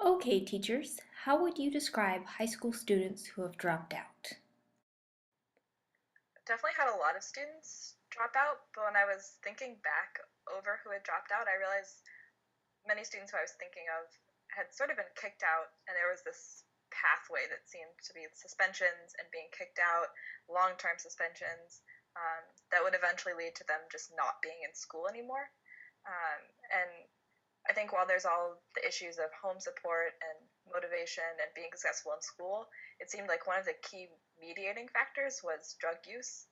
Okay, teachers, how would you describe high school students who have dropped out? Definitely had a lot of students drop out, but when I was thinking back over who had dropped out, I realized many students who I was thinking of had sort of been kicked out, and there was this pathway that seemed to be suspensions and being kicked out, long term suspensions, that would eventually lead to them just not being in school anymore. And I think while there's all the issues of home support and motivation and being successful in school, it seemed like one of the key mediating factors was drug use.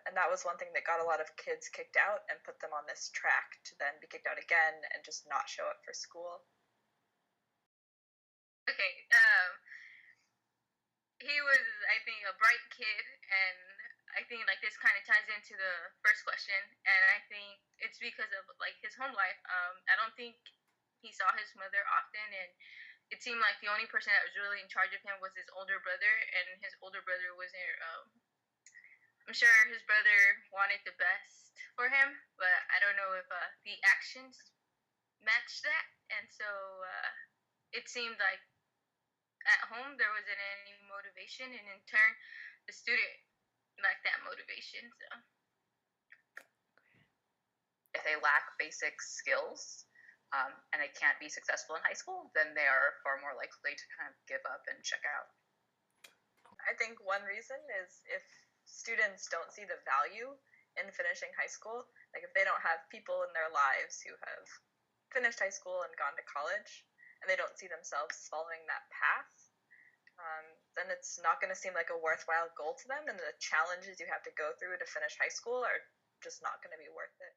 And that was one thing that got a lot of kids kicked out and put them on this track to then be kicked out again and just not show up for school. Okay, he was, I think, a bright kid, and I think like this kind of ties into the first question, and I think it's because of like his home life. I don't think he saw his mother often, and it seemed like the only person that was really in charge of him was his older brother, and his older brother wasn't. I'm sure his brother wanted the best for him, but I don't know if the actions matched that, and so it seemed like at home there wasn't any motivation, and in turn the student lacked that motivation. So if they lack basic skills and they can't be successful in high school, then they are far more likely to kind of give up and check out. I think one reason is if students don't see the value in finishing high school, like if they don't have people in their lives who have finished high school and gone to college, and they don't see themselves following that path, then it's not going to seem like a worthwhile goal to them, and the challenges you have to go through to finish high school are just not going to be worth it.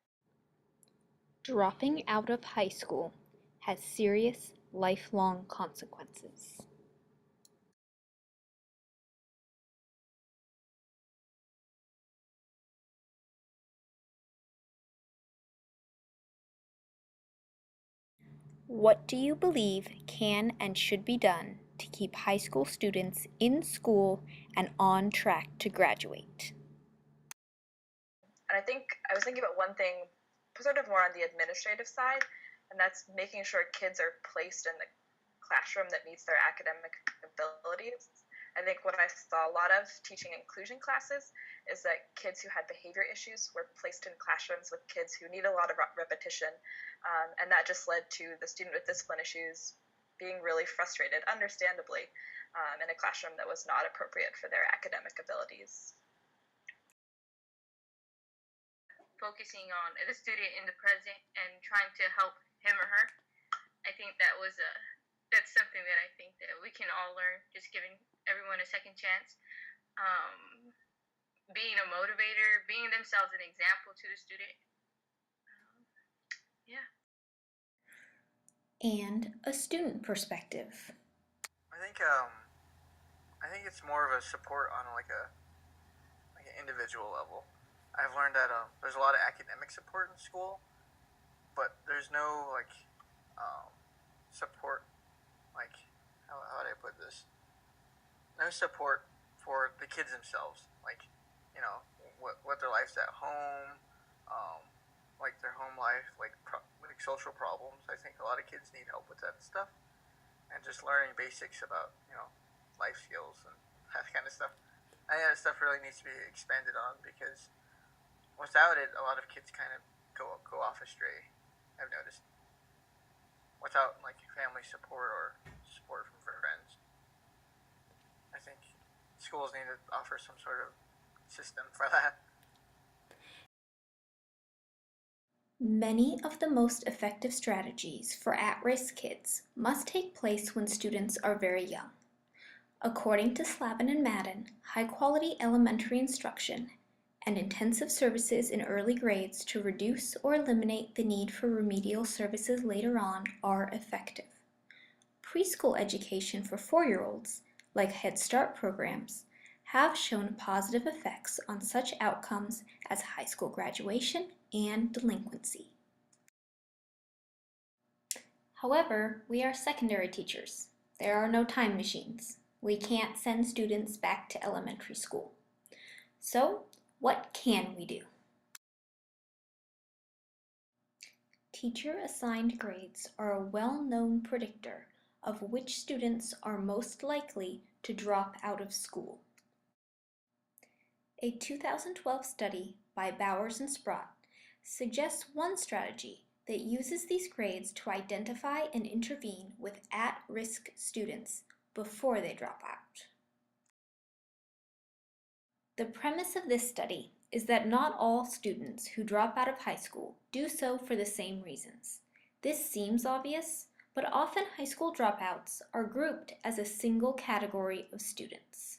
Dropping out of high school has serious, lifelong consequences. What do you believe can and should be done to keep high school students in school and on track to graduate? And I think I was thinking about one thing sort of more on the administrative side, and that's making sure kids are placed in the classroom that meets their academic abilities. I think what I saw a lot of teaching inclusion classes is that kids who had behavior issues were placed in classrooms with kids who need a lot of repetition, and that just led to the student with discipline issues being really frustrated, understandably, in a classroom that was not appropriate for their academic abilities. focusing on the student in the present and trying to help him or her, I think that's something that I think that we can all learn, just giving everyone a second chance. Being a motivator, being themselves an example to the student. Yeah. And a student perspective. I think it's more of a support on like an individual level. I've learned that there's a lot of academic support in school, but there's no support, like how would I put this? No support for the kids themselves, like what their life's at home, um, like their home life, like social problems. I think a lot of kids need help with that stuff, and just learning basics about life skills and that kind of stuff. I think that stuff really needs to be expanded on because without it, a lot of kids kind of go off astray. I've noticed without like family support or support from friends. I think schools need to offer some sort of system for that. Many of the most effective strategies for at-risk kids must take place when students are very young. According to Slavin and Madden, high-quality elementary instruction and intensive services in early grades to reduce or eliminate the need for remedial services later on are effective. Preschool education for 4-year-olds, like Head Start programs, have shown positive effects on such outcomes as high school graduation and delinquency. However, we are secondary teachers. There are no time machines. We can't send students back to elementary school. So, what can we do? Teacher-assigned grades are a well-known predictor of which students are most likely to drop out of school. A 2012 study by Bowers and Sprott suggests one strategy that uses these grades to identify and intervene with at-risk students before they drop out. The premise of this study is that not all students who drop out of high school do so for the same reasons. This seems obvious, but often high school dropouts are grouped as a single category of students.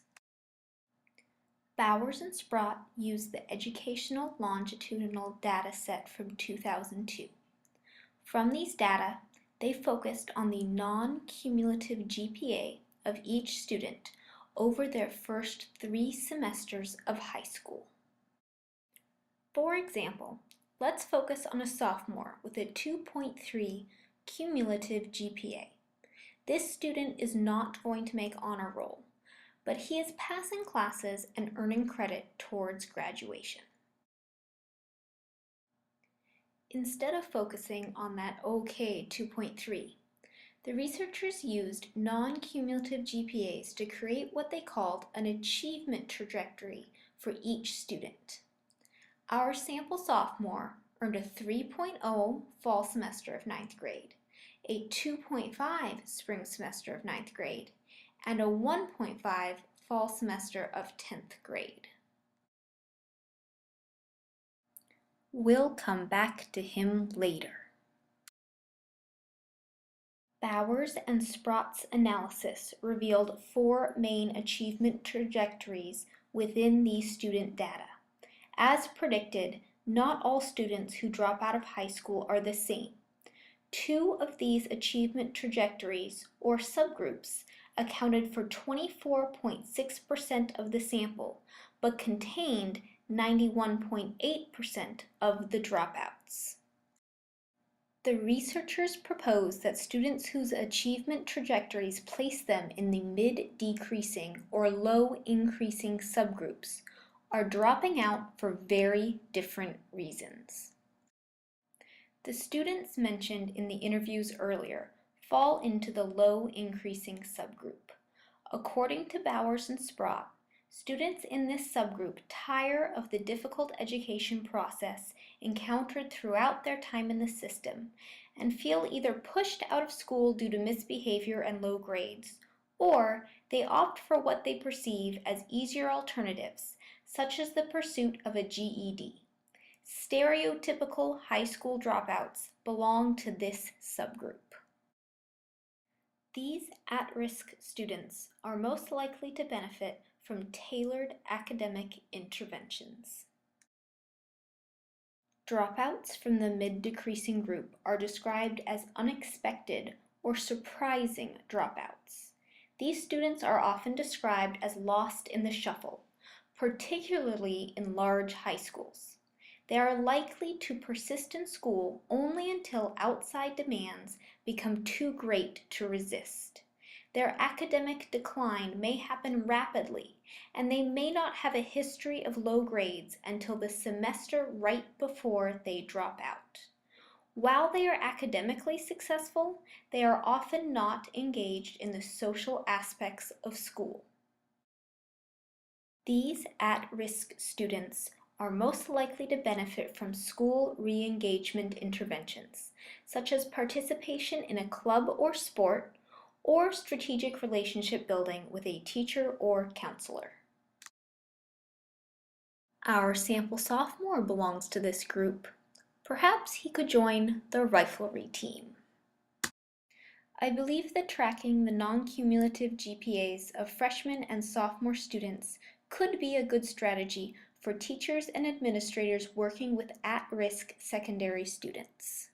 Bowers and Sprott used the Educational Longitudinal Data Set from 2002. From these data, they focused on the non-cumulative GPA of each student over their first 3 semesters of high school. For example, let's focus on a sophomore with a 2.3 cumulative GPA. This student is not going to make honor roll, but he is passing classes and earning credit towards graduation. Instead of focusing on that okay 2.3, the researchers used non-cumulative GPAs to create what they called an achievement trajectory for each student. Our sample sophomore earned a 3.0 fall semester of 9th grade, a 2.5 spring semester of 9th grade, and a 1.5 fall semester of 10th grade. We'll come back to him later. Bowers and Sprott's analysis revealed 4 main achievement trajectories within these student data. As predicted, not all students who drop out of high school are the same. 2 of these achievement trajectories, or subgroups, accounted for 24.6% of the sample, but contained 91.8% of the dropouts. The researchers proposed that students whose achievement trajectories place them in the mid-decreasing or low-increasing subgroups are dropping out for very different reasons. The students mentioned in the interviews earlier fall into the low-increasing subgroup. According to Bowers and Sprott, students in this subgroup tire of the difficult education process encountered throughout their time in the system and feel either pushed out of school due to misbehavior and low grades, or they opt for what they perceive as easier alternatives, such as the pursuit of a GED. Stereotypical high school dropouts belong to this subgroup. These at-risk students are most likely to benefit from tailored academic interventions. Dropouts from the mid-decreasing group are described as unexpected or surprising dropouts. These students are often described as lost in the shuffle, particularly in large high schools. They are likely to persist in school only until outside demands become too great to resist. Their academic decline may happen rapidly, and they may not have a history of low grades until the semester right before they drop out. While they are academically successful, they are often not engaged in the social aspects of school. These at-risk students are most likely to benefit from school re-engagement interventions, such as participation in a club or sport, or strategic relationship building with a teacher or counselor. Our sample sophomore belongs to this group. Perhaps he could join the riflery team. I believe that tracking the non-cumulative GPAs of freshman and sophomore students could be a good strategy for teachers and administrators working with at-risk secondary students.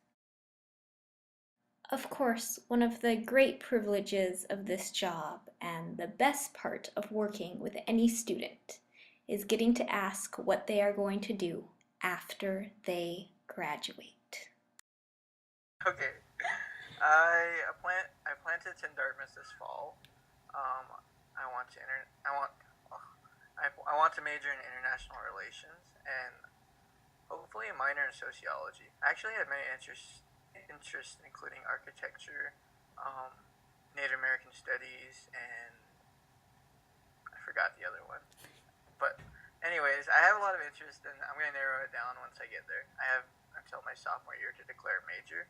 Of course, one of the great privileges of this job and the best part of working with any student is getting to ask what they are going to do after they graduate. Okay. I plan to attend Dartmouth this fall. I want to major in international relations and hopefully a minor in sociology. I actually have many interests including architecture, Native American Studies, and I forgot the other one. But anyways, I have a lot of interest, and I'm going to narrow it down once I get there. I have until my sophomore year to declare a major.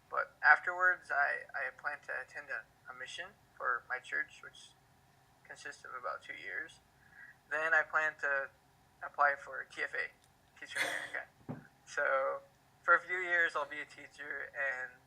But afterwards, I plan to attend a mission for my church, which consists of about 2 years. Then I plan to apply for TFA, Teacher in America. So for a few years, I'll be a teacher, and